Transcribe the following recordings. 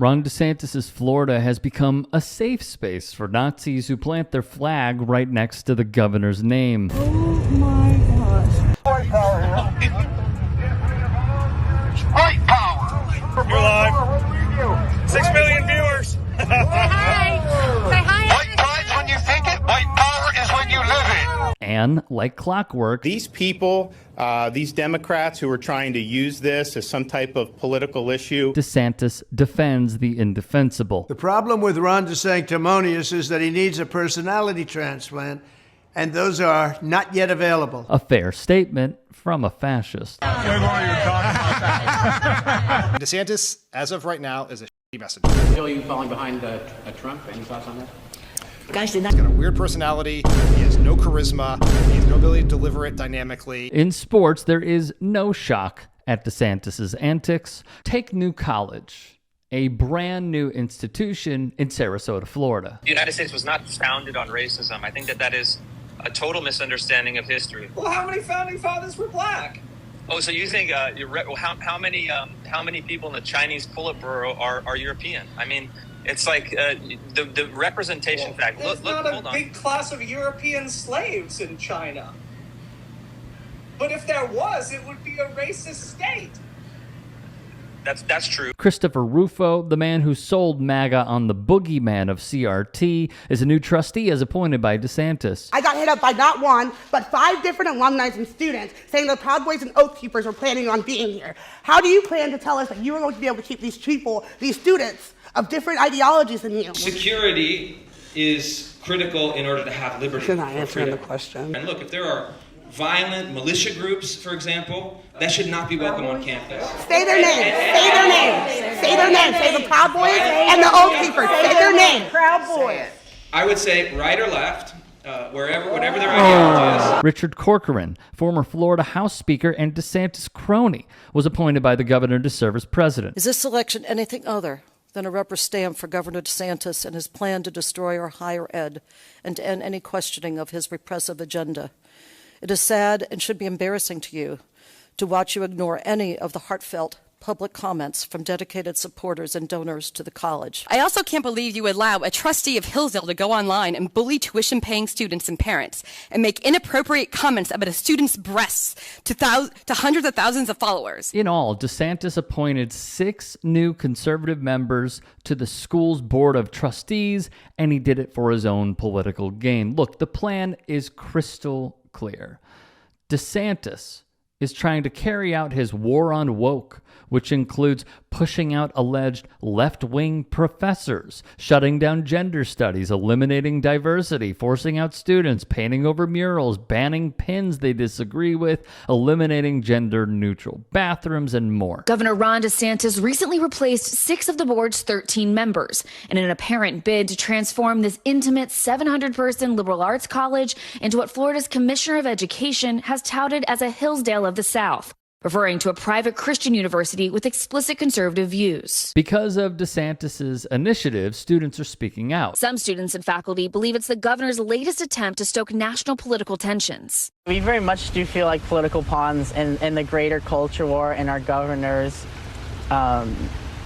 Ron DeSantis' Florida has become a safe space for Nazis who plant their flag right next to the governor's name. Oh my gosh. White power. White power. You're live. 6 million viewers. Say hi. Say hi. White pride's when you think it. White power is when you live it. And like clockwork, these people, these Democrats who are trying to use this as some type of political issue. DeSantis defends the indefensible. The problem with Ron DeSantis is that he needs a personality transplant, and those are not yet available. A fair statement from a fascist. DeSantis, as of right now, is a shitty messenger. Are you falling behind Trump? Any thoughts on that? He's got a weird personality. He has no charisma. He has no ability to deliver it dynamically. In sports, there is no shock at DeSantis' antics. Take New College, a brand new institution in Sarasota, Florida. The United States was not founded on racism. I think that is a total misunderstanding of history. Well, how many founding fathers were black? Oh, so you think how many people in the Chinese Politburo are European? I mean, it's like the representation fact. There's not a big class of European slaves in China. But if there was, it would be a racist state. That's true. Christopher Rufo, the man who sold MAGA on the boogeyman of CRT, is a new trustee as appointed by DeSantis. I got hit up by not one, but 5 different alumni and students saying the Proud Boys and Oath Keepers were planning on being here. How do you plan to tell us that you are going to be able to keep these people, these students, of different ideologies than you? Security is critical in order to have liberty. You're not answering the question. And look, if there are violent militia groups, for example, that should not be welcome on campus. Say their names. Say their names. Say their names. Say the Proud Boys and the Oath Keepers. Say their names. Proud Boys. I would say right or left, whatever their ideology is. Richard Corcoran, former Florida House Speaker and DeSantis crony, was appointed by the governor to serve as president. Is this election anything other than a rubber stamp for Governor DeSantis and his plan to destroy our higher ed and to end any questioning of his repressive agenda? It is sad and should be embarrassing to you to watch you ignore any of the heartfelt public comments from dedicated supporters and donors to the college. I also can't believe you allow a trustee of Hillsdale to go online and bully tuition-paying students and parents and make inappropriate comments about a student's breasts to hundreds of thousands of followers. In all, DeSantis appointed 6 new conservative members to the school's board of trustees, and he did it for his own political gain. Look, the plan is crystal clear. DeSantis is trying to carry out his war on woke, which includes pushing out alleged left-wing professors, shutting down gender studies, eliminating diversity, forcing out students, painting over murals, banning pins they disagree with, eliminating gender-neutral bathrooms, and more. Governor Ron DeSantis recently replaced 6 of the board's 13 members in an apparent bid to transform this intimate 700-person liberal arts college into what Florida's Commissioner of Education has touted as a Hillsdale of the South, referring to a private Christian university with explicit conservative views. Because of DeSantis' initiative, students are speaking out. Some students and faculty believe it's the governor's latest attempt to stoke national political tensions. We very much do feel like political pawns in the greater culture war and our governor's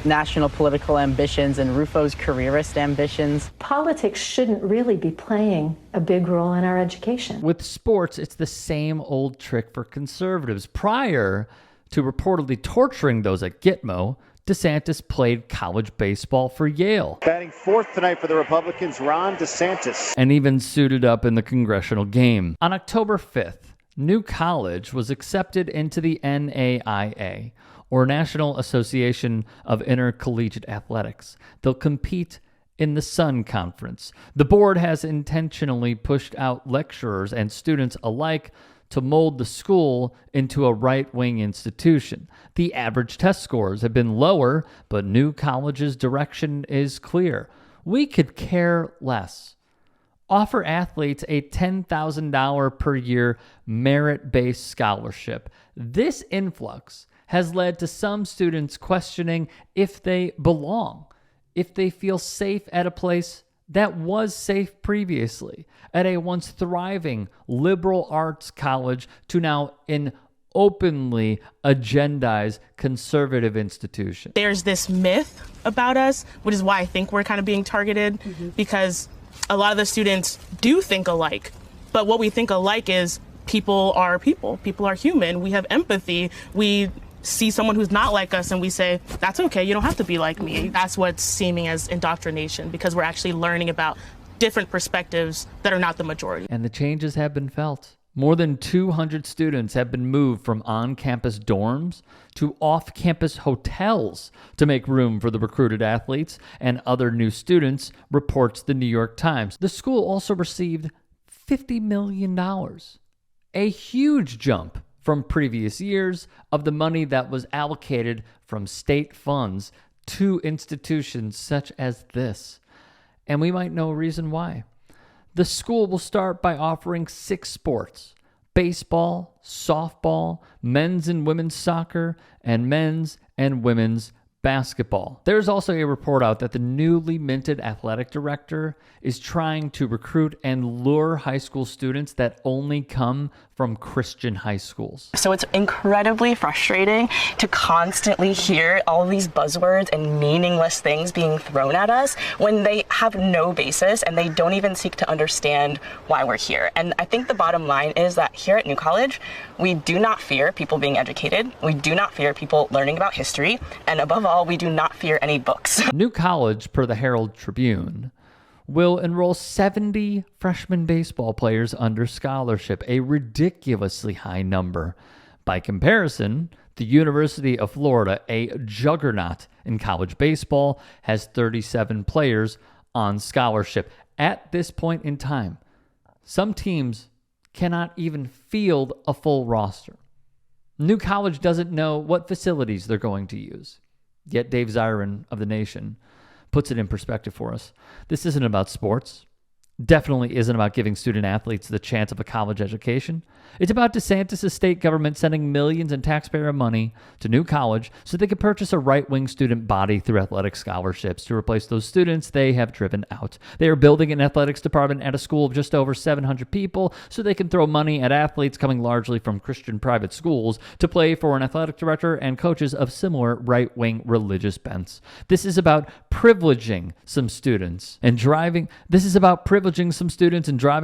national political ambitions and Rufo's careerist ambitions. Politics shouldn't really be playing a big role in our education. With sports, it's the same old trick for conservatives. Prior to reportedly torturing those at Gitmo, DeSantis played college baseball for Yale. Batting 4th tonight for the Republicans, Ron DeSantis. And even suited up in the congressional game. On October 5th, New College was accepted into the NAIA, or National Association of Intercollegiate Athletics. They'll compete in the Sun Conference. The board has intentionally pushed out lecturers and students alike to mold the school into a right-wing institution. The average test scores have been lower, but New College's direction is clear. We could care less. Offer athletes a $10,000 per year merit-based scholarship. This influx has led to some students questioning if they belong, if they feel safe at a place that was safe previously, at a once thriving liberal arts college to now an openly agendize conservative institutions. There's this myth about us, which is why I think we're kind of being targeted, because a lot of the students do think alike. But what we think alike is people are people. People are human. We have empathy. We see someone who's not like us and we say, that's okay, you don't have to be like me. That's what's seeming as indoctrination, because we're actually learning about different perspectives that are not the majority. And the changes have been felt. More than 200 students have been moved from on-campus dorms to off-campus hotels to make room for the recruited athletes and other new students, reports the New York Times. The school also received $50 million, a huge jump from previous years of the money that was allocated from state funds to institutions such as this. And we might know a reason why. The school will start by offering 6 sports: baseball, softball, men's and women's soccer, and men's and women's basketball. There's also a report out that the newly minted athletic director is trying to recruit and lure high school students that only come from Christian high schools. So it's incredibly frustrating to constantly hear all these buzzwords and meaningless things being thrown at us when they have no basis and they don't even seek to understand why we're here. And I think the bottom line is that here at New College, we do not fear people being educated. We do not fear people learning about history. And above all, we do not fear any books. New College, per the Herald Tribune, will enroll 70 freshman baseball players under scholarship, a ridiculously high number. By comparison, the University of Florida, a juggernaut in college baseball, has 37 players on scholarship. At this point in time, some teams cannot even field a full roster. New College doesn't know what facilities they're going to use. Yet Dave Zirin of The Nation puts it in perspective for us. This isn't about sports. Definitely isn't about giving student athletes the chance of a college education. It's about DeSantis' state government sending millions in taxpayer money to New College so they can purchase a right-wing student body through athletic scholarships to replace those students they have driven out. They are building an athletics department at a school of just over 700 people so they can throw money at athletes coming largely from Christian private schools to play for an athletic director and coaches of similar right-wing religious bents. This is about privileging some students and driving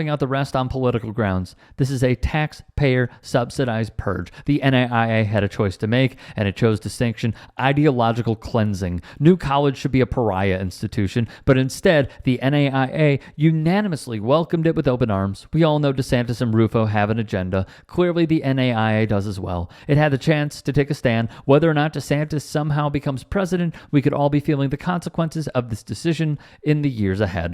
out the rest on political grounds. This is a taxpayer subsidized purge. The NAIA had a choice to make, and it chose to sanction ideological cleansing. New College should be a pariah institution, but instead, the NAIA unanimously welcomed it with open arms. We all know DeSantis and Rufo have an agenda. Clearly, the NAIA does as well. It had the chance to take a stand. Whether or not DeSantis somehow becomes president, we could all be feeling the consequences of this decision in the years ahead.